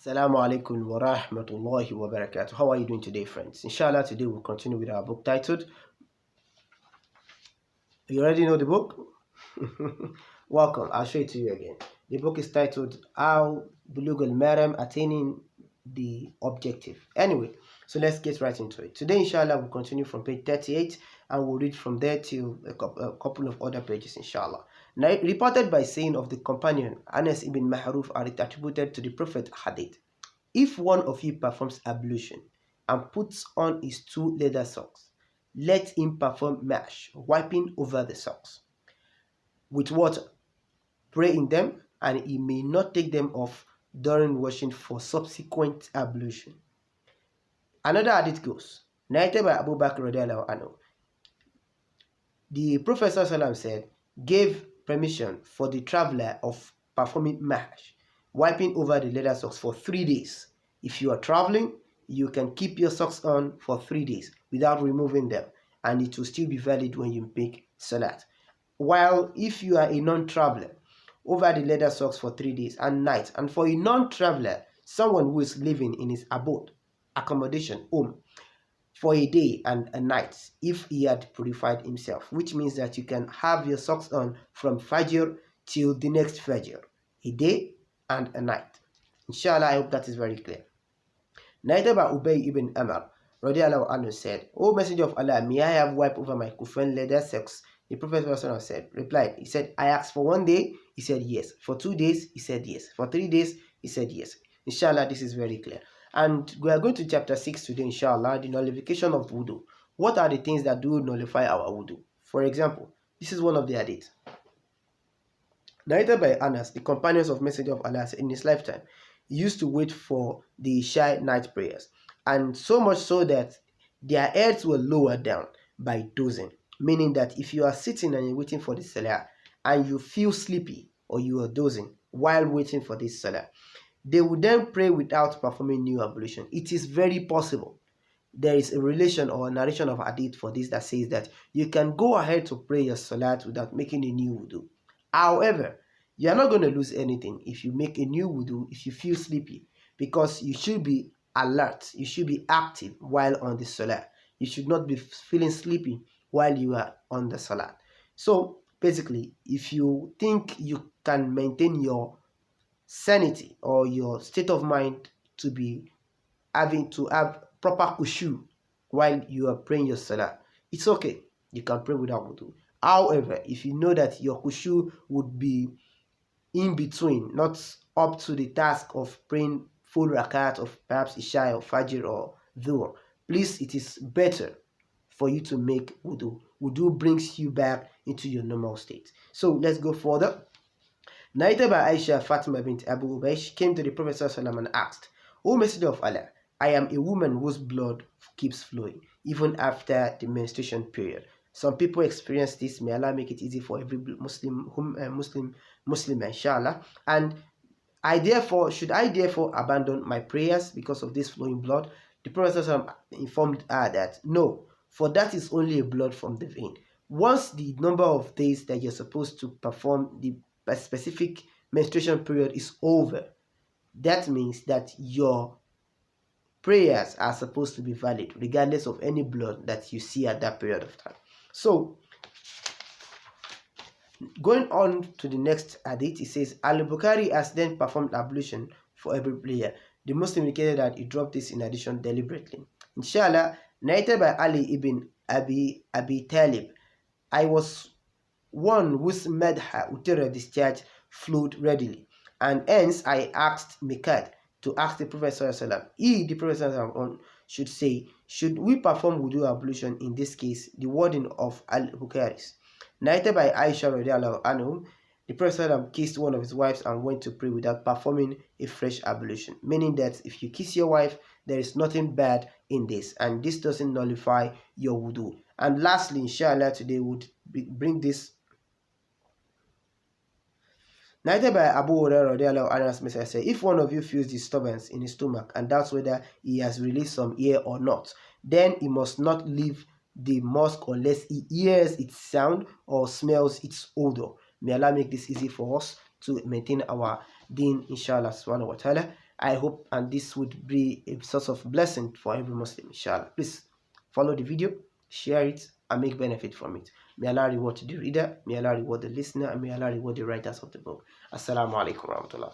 Assalamu alaikum wa rahmatullahi wa barakatuh. How are you doing today, friends? Inshallah, today we'll continue with our book titled. You already know the book? Welcome. I'll show it to you again. The book is titled How Bulugu Al-Maram Attaining the Objective. Anyway, so let's get right into it. Today, inshallah, we'll continue from page 38 and we'll read from there to a couple of other pages, inshallah. Now, reported by saying of the companion Anas ibn Mahruf are attributed to the Prophet Hadith. If one of you performs ablution and puts on his two leather socks, let him perform mash, wiping over the socks with water. Pray in them, and he may not take them off during washing for subsequent ablution. Another hadith goes, narrated by Abu Bakr radiallahu anhu. The Prophet said, gave permission for the traveler of performing mash, wiping over the leather socks for 3 days. If you are traveling, you can keep your socks on for 3 days without removing them, and it will still be valid when you make salat. While if you are a non-traveler, over the leather socks for 3 days and nights, and for a non-traveler, someone who is living in his abode, accommodation, home, for a day and a night, if he had purified himself, which means that you can have your socks on from Fajr till the next Fajr, a day and a night. Inshallah, I hope that is very clear. Neither by Ubay ibn Amr radiallahu anhu said, O Messenger of Allah, may I have wiped over my kufan leather socks? The Prophet replied, he said, I asked for 1 day, he said yes. For 2 days, he said yes. For 3 days, he said yes. Inshallah, this is very clear. And we are going to chapter 6 today, inshallah, the nullification of wudu. What are the things that do nullify our wudu? For example, this is one of the hadith. Narrated by Anas, the companions of Messenger of Allah, in his lifetime, he used to wait for the Isha night prayers, and so much so that their heads were lowered down by dozing, meaning that if you are sitting and you're waiting for the salah and you feel sleepy or you are dozing while waiting for this salah, they would then pray without performing new ablution. It is very possible. There is a relation or a narration of hadith for this that says that you can go ahead to pray your salat without making a new wudu. However, you are not going to lose anything if you make a new wudu if you feel sleepy, because you should be alert, you should be active while on the salah. You should not be feeling sleepy while you are on the salah. So basically, if you think you can maintain your sanity or your state of mind to be having to have proper khushu while you are praying your salah, it's okay, you can pray without wudu. However, if you know that your khushu would be in between, not up to the task of praying full rakat of perhaps Isha or Fajr or Dhuhr, please, it is better for you to make wudu. Wudu brings you back into your normal state. So let's go further. Narrated by Aisha Fatima bint Abu Ubaysh came to the Prophet ﷺ and asked, O Messenger of Allah, I am a woman whose blood keeps flowing even after the menstruation period. Some people experience this. May Allah make it easy for every Muslim, inshallah. And should I therefore abandon my prayers because of this flowing blood? The Prophet ﷺ informed her that no, for that is only a blood from the vein. Once the number of days that you're supposed to perform the specific menstruation period is over, that means that your prayers are supposed to be valid regardless of any blood that you see at that period of time. So going on to the next hadith, it says, Al-Bukhari has then performed ablution for every prayer. The Muslim indicated that he dropped this in addition deliberately. Inshallah, narrated by Ali ibn Abi Talib, I was one whose madha utera discharge flowed readily, and hence I asked Mikad to ask the Prophet ﷺ. He, the Prophet ﷺ, should say, should we perform wudu ablution in this case? The wording of Al-Bukharis. Narrated by Aisha radiallahu anhu, the Prophet ﷺ kissed one of his wives and went to pray without performing a fresh ablution, meaning that if you kiss your wife, there is nothing bad in this, and this doesn't nullify your wudu. And lastly, inshallah, today would bring this. Narrated by Abu Hurairah radiallahu anhu, said, if one of you feels disturbance in his stomach and doubts whether he has released some air or not, then he must not leave the mosque unless he hears its sound or smells its odor. May Allah make this easy for us to maintain our deen, inshallah subhanahu wa ta'ala. I hope and this would be a source of blessing for every Muslim, inshallah. Please follow the video, share it, and make benefit from it. May Allah reward the reader, may Allah reward the listener, and may Allah reward the writers of the book. Assalamu alaikum warahmatullah.